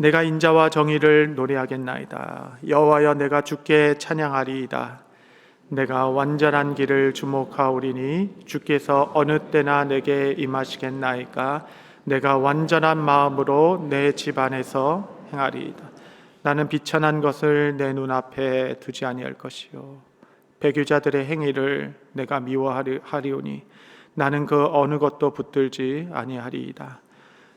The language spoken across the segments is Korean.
내가 인자와 정의를 노래하겠나이다. 여호와여, 내가 주께 찬양하리이다. 내가 완전한 길을 주목하오리니 주께서 어느 때나 내게 임하시겠나이까. 내가 완전한 마음으로 내 집안에서 행하리이다. 나는 비천한 것을 내 눈앞에 두지 아니할 것이요 배교자들의 행위를 내가 미워하리오니 나는 그 어느 것도 붙들지 아니하리이다.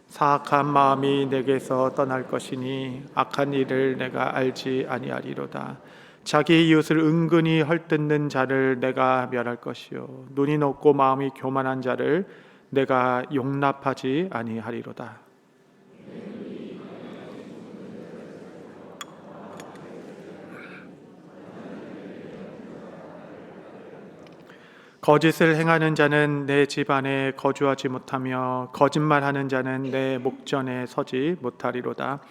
사악한 마음이 내게서 떠날 것이니 악한 일을 내가 알지 아니하리로다. 자기 이웃을 은근히 헐뜯는 자를 내가 멸할 것이요 눈이 높고 마음이 교만한 자를 내가 용납하지 아니하리로다. 거짓을 행하는 자는 내 집안에 거주하지 못하며 거짓말하는 자는 내 목전에 서지 못하리로다.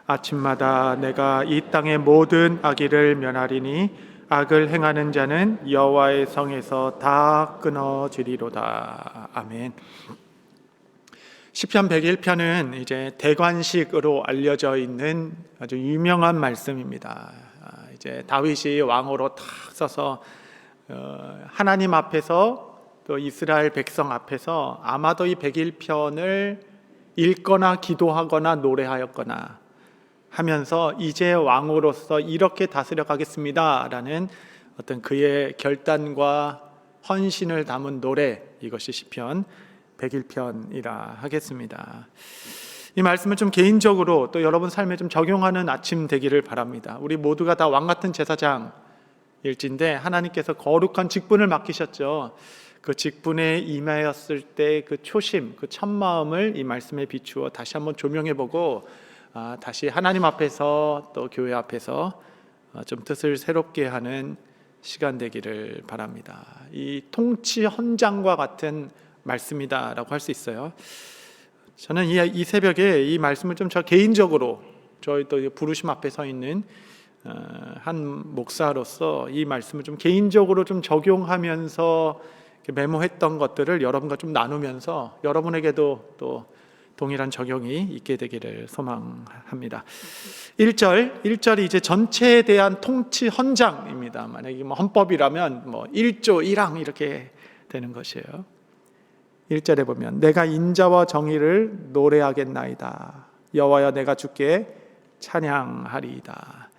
아침마다 내가 이 땅의 모든 악의를 면하리니 악을 행하는 자는 여호와의 성에서 다 끊어지리로다. 아멘. 시편 101편은 이제 대관식으로 알려져 있는 아주 유명한 말씀입니다. 이제 다윗이 왕으로 탁 서서 하나님 앞에서 또 이스라엘 백성 앞에서 아마도 이 101편을 읽거나 기도하거나 노래하였거나 하면서 이제 왕으로서 이렇게 다스려 가겠습니다 라는 어떤 그의 결단과 헌신을 담은 노래, 이것이 시편 101편이라 하겠습니다. 이 말씀을 좀 개인적으로 또 여러분 삶에 좀 적용하는 아침 되기를 바랍니다. 우리 모두가 다 왕같은 제사장 일진데 하나님께서 거룩한 직분을 맡기셨죠. 그 직분에 임하였을 때 그 초심, 그 첫 마음을 이 말씀에 비추어 다시 한번 조명해보고 다시 하나님 앞에서 또 교회 앞에서 좀 뜻을 새롭게 하는 시간 되기를 바랍니다. 이 통치 헌장과 같은 말씀이다라고 할 수 있어요. 저는 이 새벽에 이 말씀을 좀 저 개인적으로 저희 또 부르심 앞에 서 있는 한 목사로서 이 말씀을 좀 개인적으로 좀 적용하면서 메모했던 것들을 여러분과 좀 나누면서 여러분에게도 또 동일한 적용이 있게 되기를 소망합니다. 1절이 이제 전체에 대한 통치 헌장입니다. 만약에 헌법이라면 1조 1항 이렇게 되는 것이에요. 1절에 보면 내가 인자와 정의를 노래하겠나이다. 여호와여, 내가 주께 찬양하리이다.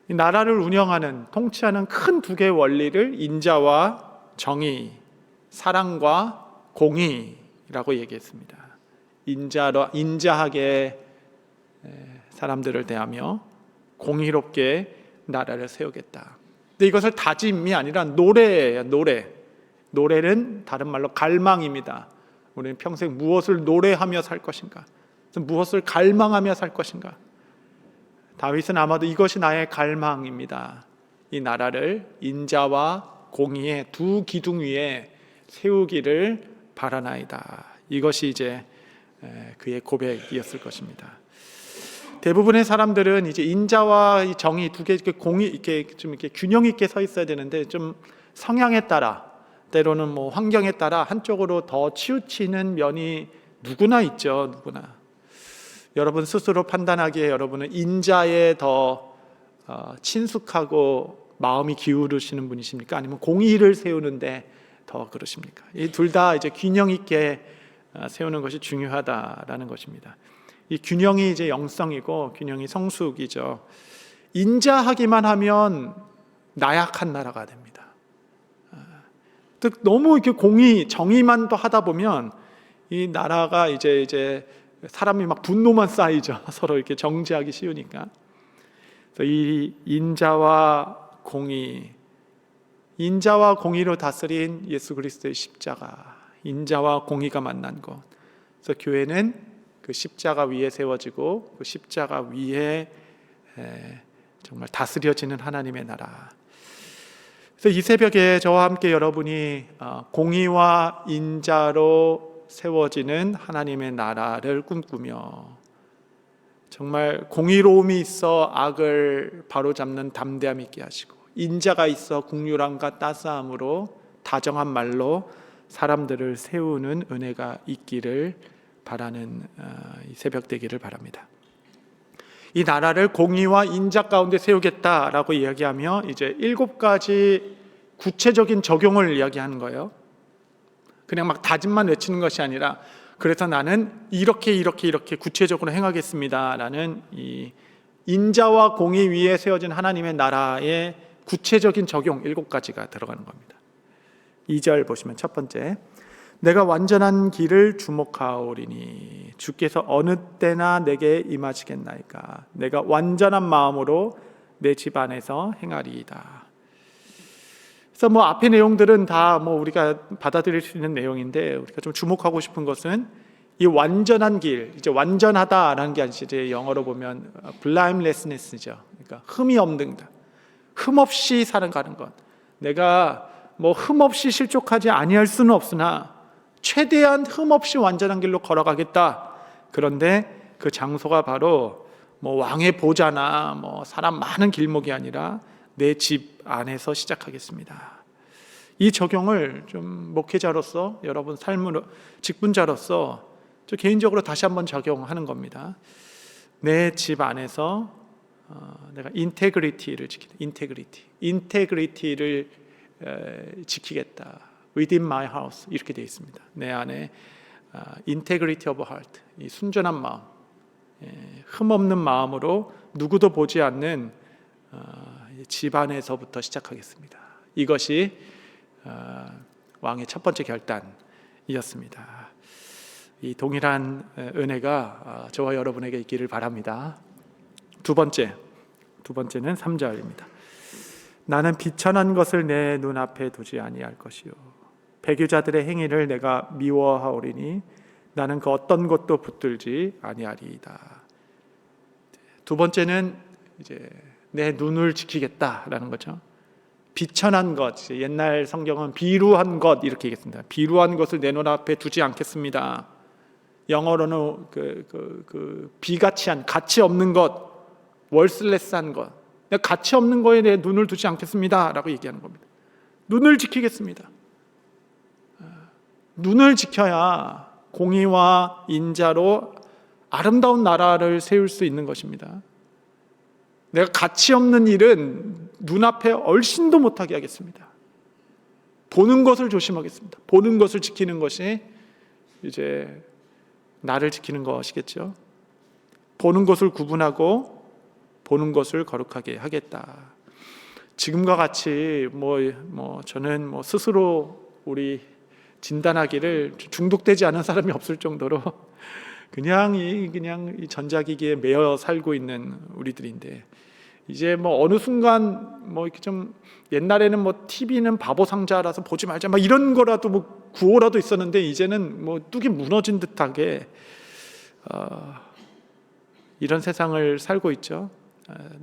이 나라를 운영하는, 통치하는 큰 두 개의 원리를 인자와 정의, 사랑과 공의라고 얘기했습니다. 인자하게 사람들을 대하며 공의롭게 나라를 세우겠다. 근데 이것을 다짐이 아니라 노래예요. 노래는 다른 말로 갈망입니다. 우리는 평생 무엇을 노래하며 살 것인가? 무엇을 갈망하며 살 것인가? 다윗은 아마도 이것이 나의 갈망입니다. 이 나라를 인자와 공의의 두 기둥 위에 세우기를 바라나이다. 이것이 이제 그의 고백이었을 것입니다. 대부분의 사람들은 이제 인자와 이 정의 두 개, 공의 이렇게 균형 있게 서 있어야 되는데 좀 성향에 따라, 때로는 환경에 따라 한쪽으로 더 치우치는 면이 누구나 있죠. 누구나. 여러분 스스로 판단하기에 여러분은 인자에 더 친숙하고 마음이 기울으시는 분이십니까? 아니면 공의를 세우는데 더 그러십니까? 이 둘 다 이제 균형 있게 세우는 것이 중요하다라는 것입니다. 이 균형이 이제 영성이고 균형이 성숙이죠. 인자하기만 하면 나약한 나라가 됩니다. 즉 너무 이렇게 공의, 정의만 또 하다 보면 이 나라가 이제 사람이 막 분노만 쌓이죠. 서로 이렇게 정죄하기 쉬우니까. 그래서 이 인자와 공의로 다스린 예수 그리스도의 십자가, 인자와 공의가 만난 것. 그래서 교회는 그 십자가 위에 세워지고 그 십자가 위에 정말 다스려지는 하나님의 나라. 그래서 이 새벽에 저와 함께 여러분이 공의와 인자로 세워지는 하나님의 나라를 꿈꾸며 정말 공의로움이 있어 악을 바로잡는 담대함 있게 하시고 인자가 있어 긍휼함과 따스함으로 다정한 말로 사람들을 세우는 은혜가 있기를 바라는 이 새벽 되기를 바랍니다. 이 나라를 공의와 인자 가운데 세우겠다라고 이야기하며 이제 7가지 구체적인 적용을 이야기하는 거예요. 그냥 막 다짐만 외치는 것이 아니라 그래서 나는 이렇게 구체적으로 행하겠습니다라는 이 인자와 공의 위에 세워진 하나님의 나라의 구체적인 적용 7가지가 들어가는 겁니다. 2절 보시면 첫 번째, 내가 완전한 길을 주목하오리니 주께서 어느 때나 내게 임하시겠나이까. 내가 완전한 마음으로 내 집 안에서 행하리이다. 그래서 뭐 앞의 내용들은 다 뭐 우리가 받아들일 수 있는 내용인데 우리가 좀 주목하고 싶은 것은 이 완전한 길, 이제 완전하다라는 게 이제 영어로 보면 blamelessness죠. 그러니까 흠이 없는 것, 흠 없이 살아가는 것. 내가 뭐 흠 없이 실족하지 아니할 수는 없으나 최대한 흠 없이 완전한 길로 걸어가겠다. 그런데 그 장소가 바로 뭐 왕의 보좌나 뭐 사람 많은 길목이 아니라 내 집 안에서 시작하겠습니다. 이 적용을 좀 목회자로서 여러분 삶으로 직분자로서 저 개인적으로 다시 한번 적용하는 겁니다. 내 집 안에서 내가 인테그리티를 지키겠다. Within my house 이렇게 되어 있습니다. 내 안에 integrity of heart, 이 순전한 마음, 흠 없는 마음으로 누구도 보지 않는 집 안에서부터 시작하겠습니다. 이것이 왕의 첫 번째 결단이었습니다. 이 동일한 은혜가 저와 여러분에게 있기를 바랍니다. 두 번째는 3절입니다. 나는 비천한 것을 내 눈앞에 두지 아니할 것이요 배교자들의 행위를 내가 미워하오리니 나는 그 어떤 것도 붙들지 아니하리이다. 두 번째는 이제 내 눈을 지키겠다라는 거죠. 비천한 것, 옛날 성경은 비루한 것 이렇게 얘기했습니다. 비루한 것을 내 눈앞에 두지 않겠습니다. 영어로는 비가치한, 가치 없는 것, 월슬레스한 것, 가치 없는 거에 내 눈을 두지 않겠습니다라고 얘기하는 겁니다. 눈을 지키겠습니다. 눈을 지켜야 공의와 인자로 아름다운 나라를 세울 수 있는 것입니다. 내가 가치 없는 일은 눈앞에 얼씬도 못하게 하겠습니다. 보는 것을 조심하겠습니다. 보는 것을 지키는 것이 이제 나를 지키는 것이겠죠. 보는 것을 구분하고 보는 것을 거룩하게 하겠다. 지금과 같이 저는 스스로 우리 진단하기를 중독되지 않은 사람이 없을 정도로 그냥 이 전자기기에 매여 살고 있는 우리들인데, 이제 어느 순간 이렇게 좀 옛날에는 TV는 바보 상자라서 보지 말자 이런 거라도 구호라도 있었는데, 이제는 뚝이 무너진 듯하게 이런 세상을 살고 있죠.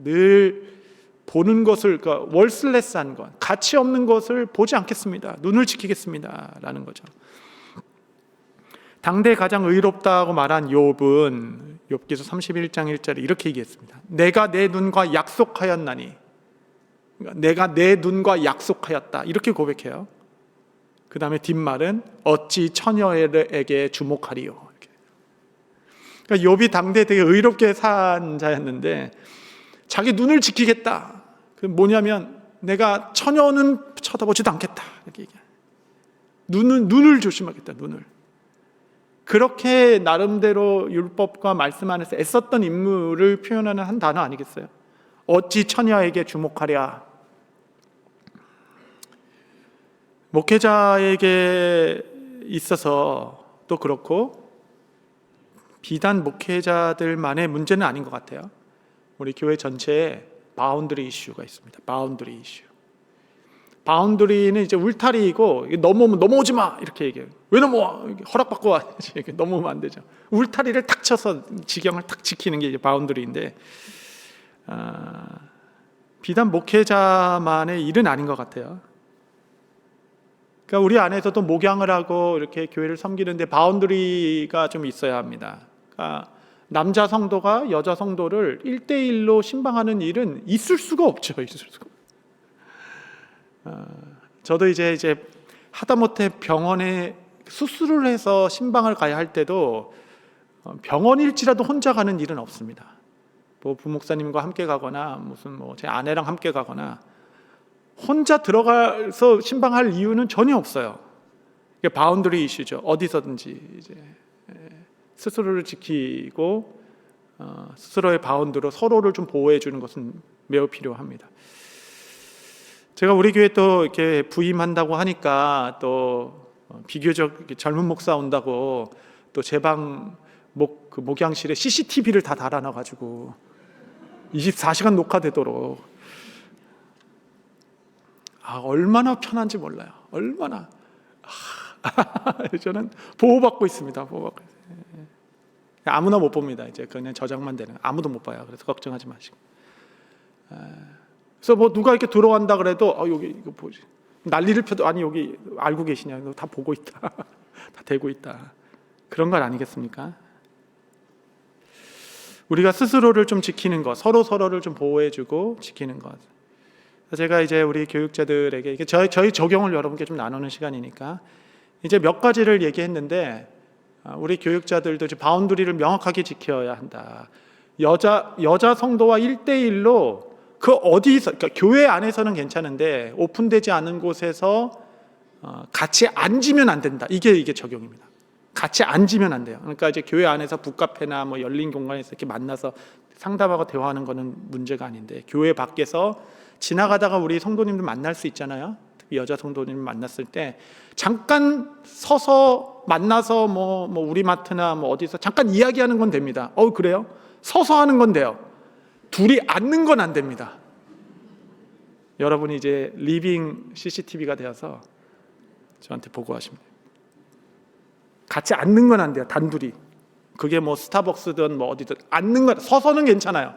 늘 보는 것을, 그러니까 월슬레스한 것, 가치 없는 것을 보지 않겠습니다. 눈을 지키겠습니다 라는 거죠. 당대 가장 의롭다고 말한 욥은 욥기서 31장 1절에 이렇게 얘기했습니다. 내가 내 눈과 약속하였나니, 내가 내 눈과 약속하였다 이렇게 고백해요. 그 다음에 뒷말은 어찌 처녀에게 주목하리요. 그러니까 욥이 당대 되게 의롭게 산 자였는데 자기 눈을 지키겠다. 그 뭐냐면 내가 처녀는 쳐다보지도 않겠다 이렇게 얘기해요. 눈을 조심하겠다. 눈을. 그렇게 나름대로 율법과 말씀 안에서 애썼던 인물을 표현하는 한 단어 아니겠어요? 어찌 처녀에게 주목하랴. 목회자에게 있어서 또 그렇고 비단 목회자들만의 문제는 아닌 것 같아요. 우리 교회 전체에 바운더리 이슈가 있습니다. 바운더리 이슈. 바운더리는 이제 울타리이고 넘어오지 마 이렇게 얘기해요. 왜 넘어와? 허락받고 와. 이렇게 넘어오면 안 되죠. 울타리를 탁 쳐서 지경을 탁 지키는 게 이제 바운더리인데, 비단 목회자만의 일은 아닌 것 같아요. 그러니까 우리 안에서도 목양을 하고 이렇게 교회를 섬기는데 바운더리가 좀 있어야 합니다. 그러니까 남자 성도가 여자 성도를 1대1로 신방하는 일은 있을 수가 없죠. 저도 이제 하다못해 병원에 수술을 해서 신방을 가야 할 때도 병원일지라도 혼자 가는 일은 없습니다. 뭐 부목사님과 함께 가거나 무슨 뭐 제 아내랑 함께 가거나 혼자 들어가서 신방할 이유는 전혀 없어요. 이게 바운더리 이슈죠. 어디서든지 이제 스스로를 지키고 스스로의 바운드로 서로를 좀 보호해 주는 것은 매우 필요합니다. 제가 우리 교회 또 이렇게 부임한다고 하니까 또 비교적 젊은 목사 온다고 또 제 방 목양실에 CCTV를 다 달아놔가지고 24시간 녹화되도록 얼마나 편한지 몰라요. 얼마나 저는 보호받고 있습니다. 보호받고 있어요. 아무나 못 봅니다. 이제 그냥 저장만 되는 아무도 못 봐요. 그래서 걱정하지 마시고. 그래서 뭐 누가 이렇게 들어간다 그래도 여기 이거 보지 난리를 펴도 아니 여기 알고 계시냐? 너 다 보고 있다. 다 되고 있다. 그런 건 아니겠습니까? 우리가 스스로를 좀 지키는 것, 서로를 좀 보호해주고 지키는 것. 제가 이제 우리 교육자들에게 이게 저희 적용을 여러분께 좀 나누는 시간이니까 이제 몇 가지를 얘기했는데 우리 교육자들도 이제 바운더리를 명확하게 지켜야 한다. 여자 성도와 1대1로 그 어디서 그러니까 교회 안에서는 괜찮은데 오픈되지 않은 곳에서 같이 앉으면 안 된다. 이게 적용입니다. 같이 앉으면 안 돼요. 그러니까 이제 교회 안에서 북카페나 뭐 열린 공간에서 이렇게 만나서 상담하고 대화하는 거는 문제가 아닌데 교회 밖에서 지나가다가 우리 성도님들 만날 수 있잖아요. 특히 여자 성도님 만났을 때 잠깐 서서 만나서 뭐 우리 마트나 뭐 어디서 잠깐 이야기하는 건 됩니다. 그래요? 서서 하는 건 돼요. 둘이 앉는 건 안 됩니다. 여러분이 이제 리빙 CCTV가 되어서 저한테 보고하십니다. 같이 앉는 건 안 돼요. 단둘이. 그게 뭐 스타벅스든 뭐 어디든 앉는 건 서서는 괜찮아요.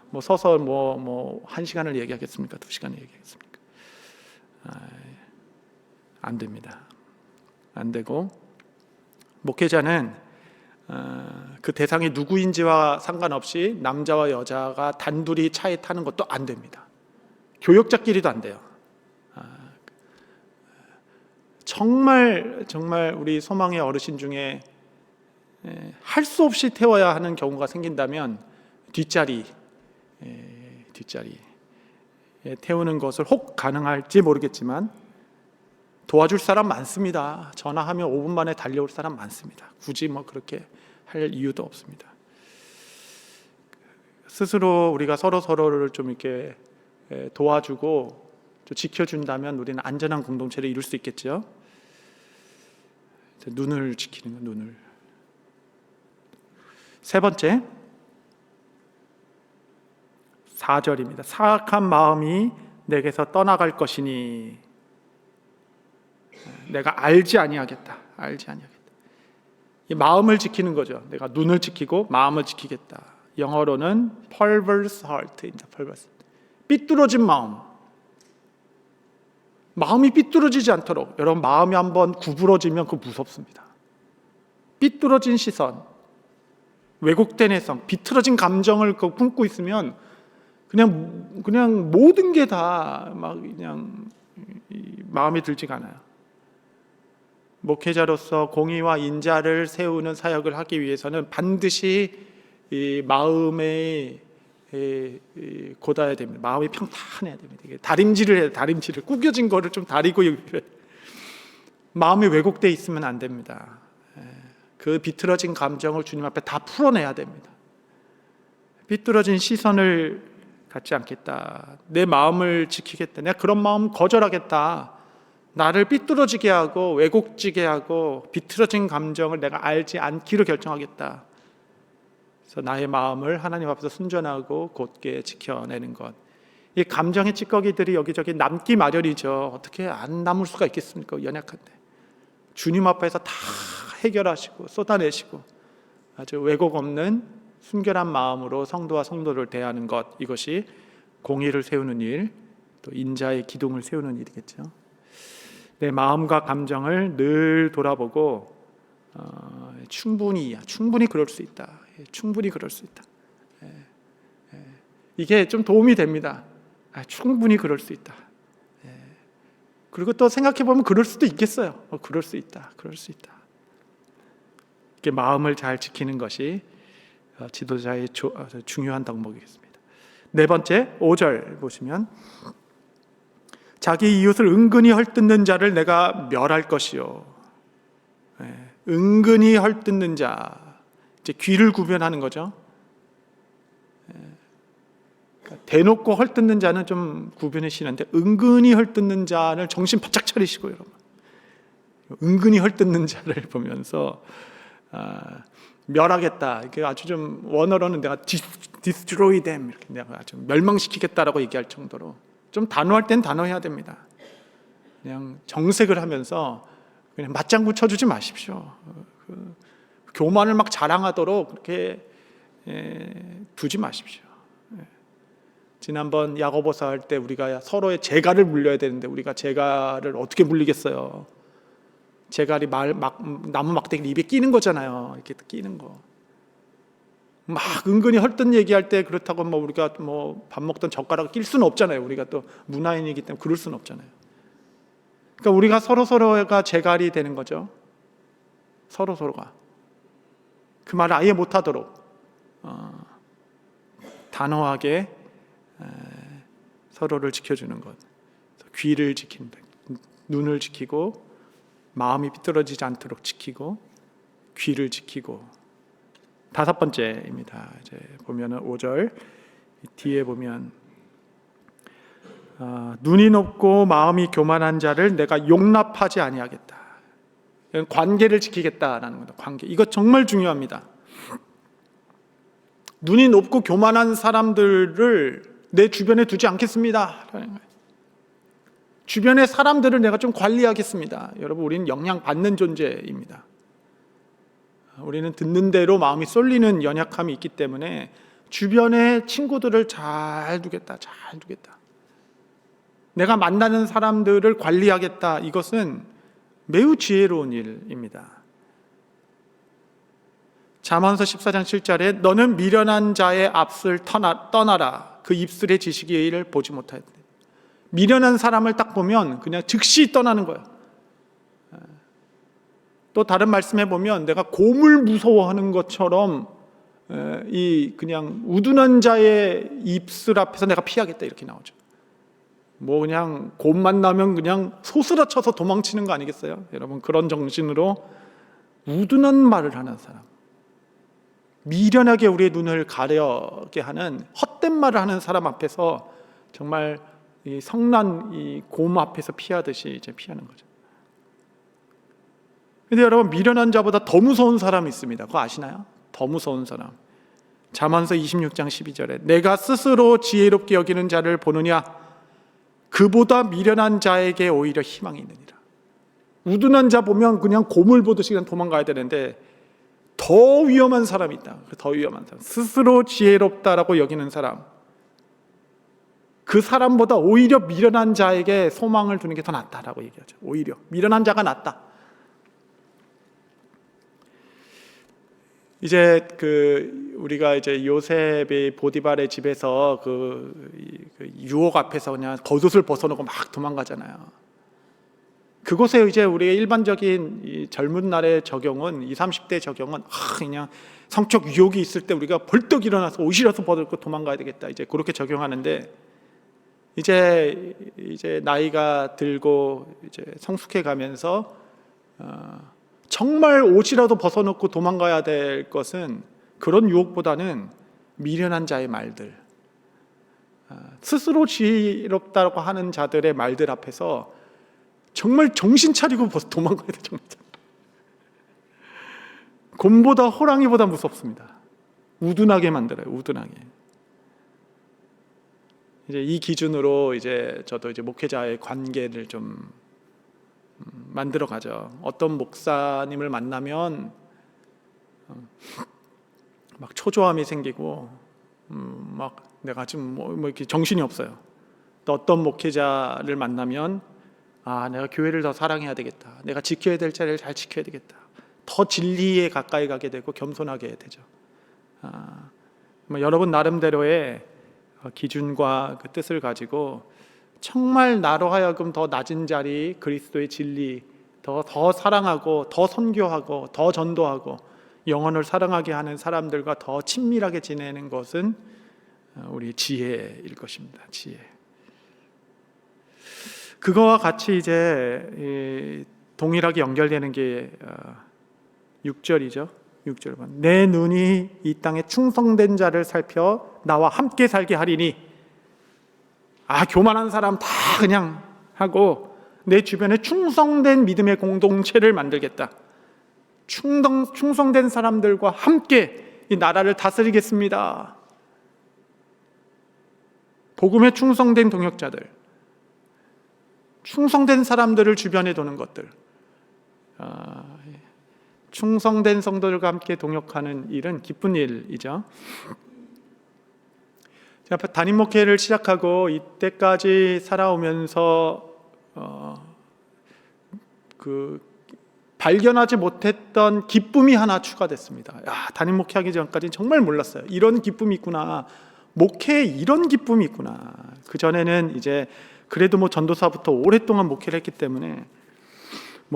뭐 서서 뭐 1시간을 얘기하겠습니까? 2시간을 얘기하겠습니까? 안 됩니다. 안 되고 목회자는 그 대상이 누구인지와 상관없이 남자와 여자가 단둘이 차에 타는 것도 안 됩니다. 교역자끼리도 안 돼요. 정말 우리 소망의 어르신 중에 할 수 없이 태워야 하는 경우가 생긴다면 뒷자리에 태우는 것을 혹 가능할지 모르겠지만 도와줄 사람 많습니다. 전화하면 5분 만에 달려올 사람 많습니다. 굳이 뭐 그렇게 할 이유도 없습니다. 스스로 우리가 서로를 좀 이렇게 도와주고 좀 지켜준다면 우리는 안전한 공동체를 이룰 수 있겠죠. 눈을 지키는 거, 눈을. 세 번째 4절입니다. 사악한 마음이 내게서 떠나갈 것이니 내가 알지 아니하겠다. 이 마음을 지키는 거죠. 내가 눈을 지키고 마음을 지키겠다. 영어로는 perverse heart입니다. perverse. 삐뚤어진 마음. 마음이 삐뚤어지지 않도록. 여러분 마음이 한번 구부러지면 그거 무섭습니다. 삐뚤어진 시선, 왜곡된 해석, 비틀어진 감정을 품고 있으면 그냥 모든 게 다 막 그냥 마음에 들지가 않아요. 목회자로서 공의와 인자를 세우는 사역을 하기 위해서는 반드시 이 마음에 곧아야 됩니다. 마음이 평탄해야 됩니다. 이게 다림질을 해야 다림질을 구겨진 거를 좀 다리고 마음이 왜곡돼 있으면 안 됩니다. 그 비틀어진 감정을 주님 앞에 다 풀어내야 됩니다. 삐뚤어진 시선을 갖지 않겠다. 내 마음을 지키겠다. 내가 그런 마음 거절하겠다. 나를 삐뚤어지게 하고 왜곡지게 하고 비틀어진 감정을 내가 알지 않기로 결정하겠다. 그래서 나의 마음을 하나님 앞에서 순전하고 곧게 지켜내는 것. 이 감정의 찌꺼기들이 여기저기 남기 마련이죠. 어떻게 안 남을 수가 있겠습니까? 연약한데. 주님 앞에서 다 해결하시고 쏟아내시고 아주 왜곡 없는 순결한 마음으로 성도와 성도를 대하는 것. 이것이 공의를 세우는 일, 또 인자의 기둥을 세우는 일이겠죠. 내 마음과 감정을 늘 돌아보고 충분히 그럴 수 있다. 충분히 그럴 수 있다. 이게 좀 도움이 됩니다. 충분히 그럴 수 있다. 그리고 또 생각해 보면 그럴 수도 있겠어요. 그럴 수 있다. 이렇게 마음을 잘 지키는 것이 지도자의 중요한 덕목이겠습니다. 네 번째 5절 보시면 자기 이웃을 은근히 헐뜯는 자를 내가 멸할 것이요. 은근히 헐뜯는 자, 이제 귀를 구별하는 거죠. 대놓고 헐뜯는 자는 좀 구분이 쉬는데 은근히 헐뜯는 자를 정신 바짝 차리시고 여러분, 은근히 헐뜯는 자를 보면서 멸하겠다. 이게 아주 좀 원어로는 내가 destroy them 이렇게 내가 아주 멸망시키겠다라고 얘기할 정도로 좀 단호할 땐 단호해야 됩니다. 그냥 정색을 하면서 그냥 맞장구 쳐주지 마십시오. 교만을 막 자랑하도록 그렇게 두지 마십시오. 지난번 야고보서 할 때 우리가 서로의 재갈을 물려야 되는데 우리가 재갈을 어떻게 물리겠어요? 재갈이 나무 막대기 입에 끼는 거잖아요. 이렇게 끼는 거. 막 은근히 헐뜯는 얘기할 때 그렇다고 우리가 밥 먹던 젓가락을 낄 수는 없잖아요. 우리가 또 문화인이기 때문에 그럴 수는 없잖아요. 그러니까 우리가 서로가 재갈이 되는 거죠. 서로가 그 말을 아예 못하도록 단호하게 서로를 지켜주는 것. 귀를 지킨다. 눈을 지키고 마음이 비뚤어지지 않도록 지키고 귀를 지키고. 다섯 번째입니다. 이제 보면은 5절 뒤에 보면 눈이 높고 마음이 교만한 자를 내가 용납하지 아니하겠다. 관계를 지키겠다라는 겁니다. 관계. 이거 정말 중요합니다. 눈이 높고 교만한 사람들을 내 주변에 두지 않겠습니다. 주변의 사람들을 내가 좀 관리하겠습니다. 여러분, 우리는 영향받는 존재입니다. 우리는 듣는 대로 마음이 쏠리는 연약함이 있기 때문에 주변의 친구들을 잘 두겠다. 내가 만나는 사람들을 관리하겠다. 이것은 매우 지혜로운 일입니다. 잠언서 14장 7절에 너는 미련한 자의 앞을 떠나라. 그 입술의 지식을 보지 못하였다. 미련한 사람을 딱 보면 그냥 즉시 떠나는 거예요. 또 다른 말씀에 보면 내가 곰을 무서워하는 것처럼 그냥 우둔한 자의 입술 앞에서 내가 피하겠다 이렇게 나오죠. 그냥 곰 만나면 그냥 소스라쳐서 도망치는 거 아니겠어요? 여러분, 그런 정신으로 우둔한 말을 하는 사람, 미련하게 우리의 눈을 가려게 하는 헛된 말을 하는 사람 앞에서 정말 이 성난 이 곰 앞에서 피하듯이 이제 피하는 거죠. 근데 여러분, 미련한 자보다 더 무서운 사람이 있습니다. 그거 아시나요? 더 무서운 사람. 잠언서 26장 12절에 내가 스스로 지혜롭게 여기는 자를 보느냐 그보다 미련한 자에게 오히려 희망이 있느니라. 우둔한 자 보면 그냥 곰을 보듯이 그냥 도망가야 되는데 더 위험한 사람이 있다. 더 위험한 사람. 스스로 지혜롭다라고 여기는 사람. 그 사람보다 오히려 미련한 자에게 소망을 두는 게 더 낫다라고 얘기하죠. 오히려 미련한 자가 낫다. 이제 우리가 이제 요셉이 보디발의 집에서 그 유혹 앞에서 그냥 겉옷을 벗어놓고 막 도망가잖아요. 그곳에 이제 우리의 일반적인 이 젊은 날의 적용은 20, 30대 적용은 그냥 성적 유혹이 있을 때 우리가 벌떡 일어나서 옷이라도 벗고 도망가야 되겠다. 이제 그렇게 적용하는데 이제 나이가 들고 이제 성숙해 가면서 정말 옷이라도 벗어놓고 도망가야 될 것은 그런 유혹보다는 미련한 자의 말들, 스스로 지혜롭다고 하는 자들의 말들 앞에서 정말 정신 차리고 도망가야 돼. 정말. 곰보다 호랑이보다 무섭습니다. 우둔하게 만들어요. 우둔하게. 이제 이 기준으로 이제 저도 이제 목회자의 관계를 좀 만들어 가죠. 어떤 목사님을 만나면 막 초조함이 생기고 막 내가 지금 뭐 이렇게 정신이 없어요. 또 어떤 목회자를 만나면 내가 교회를 더 사랑해야 되겠다. 내가 지켜야 될 자리를 잘 지켜야 되겠다. 더 진리에 가까이 가게 되고 겸손하게 되죠. 여러분 나름대로의 기준과 그 뜻을 가지고 정말 나로 하여금 더 낮은 자리, 그리스도의 진리 더 사랑하고 더 선교하고 더 전도하고 영혼을 사랑하게 하는 사람들과 더 친밀하게 지내는 것은 우리 지혜일 것입니다. 지혜. 그거와 같이 이제 동일하게 연결되는 게 6절이죠. 6절 봐. 내 눈이 이 땅에 충성된 자를 살펴 나와 함께 살게 하리니. 교만한 사람 다 그냥 하고 내 주변에 충성된 믿음의 공동체를 만들겠다. 충성된 사람들과 함께 이 나라를 다스리겠습니다. 복음에 충성된 동역자들, 충성된 사람들을 주변에 두는 것들, 충성된 성도들과 함께 동역하는 일은 기쁜 일이죠. 제가 담임 목회를 시작하고 이때까지 살아오면서 발견하지 못했던 기쁨이 하나 추가됐습니다. 담임 목회하기 전까지는 정말 몰랐어요. 이런 기쁨이 있구나. 목회에 이런 기쁨이 있구나. 그 전에는 이제 그래도 전도사부터 오랫동안 목회를 했기 때문에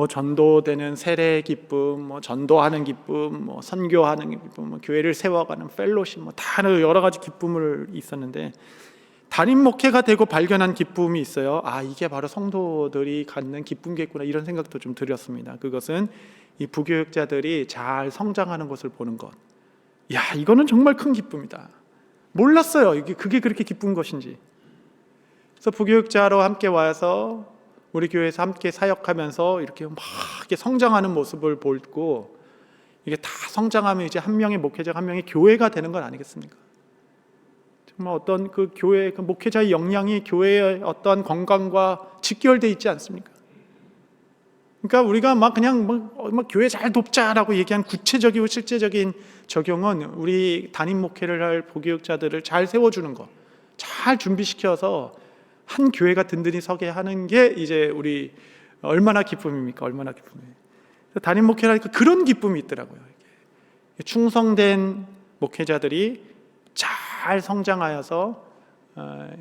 전도되는 세례의 기쁨, 전도하는 기쁨, 선교하는 기쁨, 교회를 세워가는 펠로십, 다 여러 가지 기쁨을 있었는데 담임 목회가 되고 발견한 기쁨이 있어요. 이게 바로 성도들이 갖는 기쁨이겠구나, 이런 생각도 좀 들었습니다. 그것은 이 부교육자들이 잘 성장하는 것을 보는 것. 이거는 정말 큰 기쁨이다. 몰랐어요. 그게 그렇게 기쁜 것인지. 그래서 부교육자로 함께 와서 우리 교회에서 함께 사역하면서 이렇게 막 성장하는 모습을 보고, 이게 다 성장하면 이제 한 명의 목회자가 한 명의 교회가 되는 건 아니겠습니까? 정말 어떤 그 교회, 그 목회자의 역량이 교회의 어떤 건강과 직결되어 있지 않습니까? 그러니까 우리가 그냥 교회 잘 돕자라고 얘기한 구체적이고 실제적인 적용은 우리 담임 목회를 할 부교육자들을 잘 세워주는 거, 잘 준비시켜서 한 교회가 든든히 서게 하는 게 이제 우리 얼마나 기쁨입니까? 얼마나 기쁨이에요. 담임 목회를 하니까 그런 기쁨이 있더라고요. 충성된 목회자들이 잘 성장하여서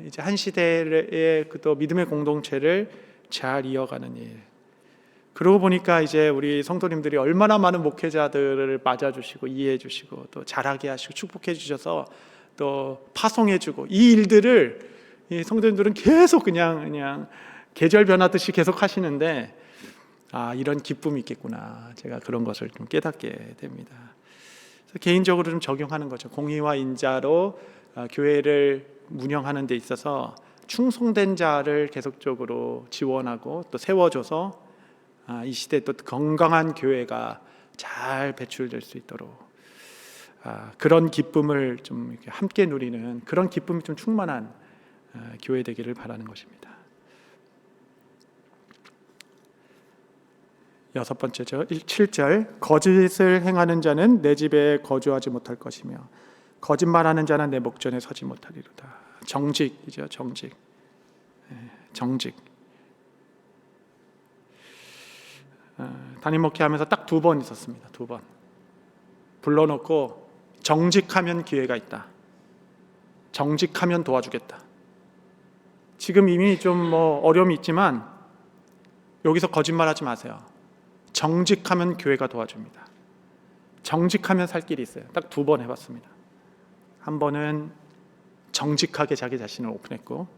이제 한 시대의 또 믿음의 공동체를 잘 이어가는 일. 그러고 보니까 이제 우리 성도님들이 얼마나 많은 목회자들을 맞아주시고 이해해주시고 또 잘하게 하시고 축복해 주셔서 또 파송해주고, 이 일들을 이 성도님들은 계속 그냥 계절 변하듯이 계속 하시는데 이런 기쁨이 있겠구나. 제가 그런 것을 좀 깨닫게 됩니다. 그래서 개인적으로 좀 적용하는 거죠. 공의와 인자로 교회를 운영하는 데 있어서 충성된 자를 계속적으로 지원하고 또 세워줘서 이 시대에 또 건강한 교회가 잘 배출될 수 있도록 그런 기쁨을 좀 이렇게 함께 누리는, 그런 기쁨이 좀 충만한 교회 되기를 바라는 것입니다. 6번째죠. 7절. 거짓을 행하는 자는 내 집에 거주하지 못할 것이며 거짓말하는 자는 내 목전에 서지 못하리로다. 정직이죠. 정직. 담임 목회하면서 딱 2번 있었습니다. 2번. 불러놓고 정직하면 기회가 있다. 정직하면 도와주겠다. 지금 이미 좀 어려움이 있지만 여기서 거짓말하지 마세요. 정직하면 교회가 도와줍니다. 정직하면 살 길이 있어요. 딱 2번 해봤습니다. 한 번은 정직하게 자기 자신을 오픈했고,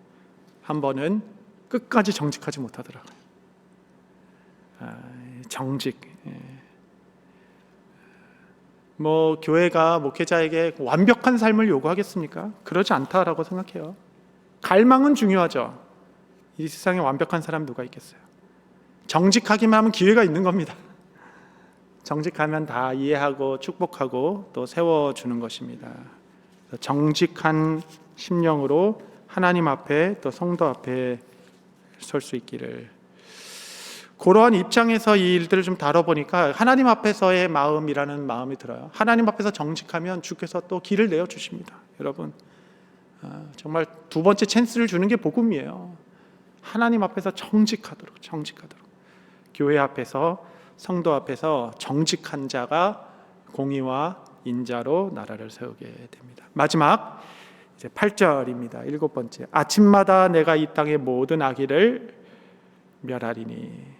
한 번은 끝까지 정직하지 못하더라고요. 정직. 교회가 목회자에게 완벽한 삶을 요구하겠습니까? 그러지 않다라고 생각해요. 갈망은 중요하죠. 이 세상에 완벽한 사람 누가 있겠어요? 정직하기만 하면 기회가 있는 겁니다. 정직하면 다 이해하고 축복하고 또 세워주는 것입니다. 정직한 심령으로 하나님 앞에 또 성도 앞에 설 수 있기를. 그러한 입장에서 이 일들을 좀 다뤄보니까 하나님 앞에서의 마음이라는 마음이 들어요. 하나님 앞에서 정직하면 주께서 또 길을 내어주십니다. 여러분, 정말 2번째 찬스를 주는 게 복음이에요. 하나님 앞에서 정직하도록. 교회 앞에서, 성도 앞에서 정직한 자가 공의와 인자로 나라를 세우게 됩니다. 마지막 이제 8절입니다. 7번째. 아침마다 내가 이 땅의 모든 악의를 멸하리니.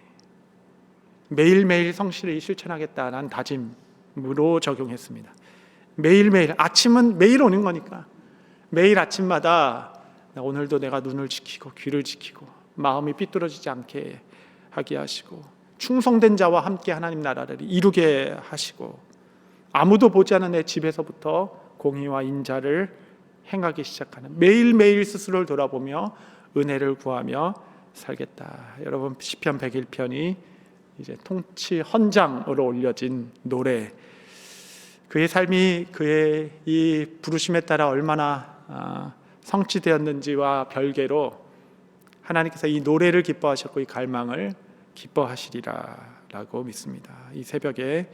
매일매일 성실히 실천하겠다는 다짐. 적용했습니다. 매일매일, 아침은 매일 오는 거니까 매일 아침마다 오늘도 내가 눈을 지키고 귀를 지키고 마음이 삐뚤어지지 않게 하게 하시고 충성된 자와 함께 하나님 나라를 이루게 하시고 아무도 보지 않는 내 집에서부터 공의와 인자를 행하기 시작하는, 매일매일 스스로를 돌아보며 은혜를 구하며 살겠다. 여러분, 시편 101편이 이제 통치 헌장으로 올려진 노래, 그의 삶이 그의 이 부르심에 따라 얼마나 성취되었는지와 별개로 하나님께서 이 노래를 기뻐하셨고 이 갈망을 기뻐하시리라 라고 믿습니다. 이 새벽에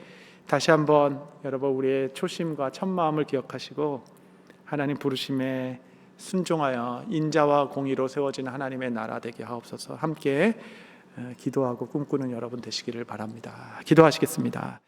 다시 한번 여러분 우리의 초심과 첫 마음을 기억하시고 하나님 부르심에 순종하여 인자와 공의로 세워진 하나님의 나라 되게 하옵소서. 함께 기도하고 꿈꾸는 여러분 되시기를 바랍니다. 기도하시겠습니다.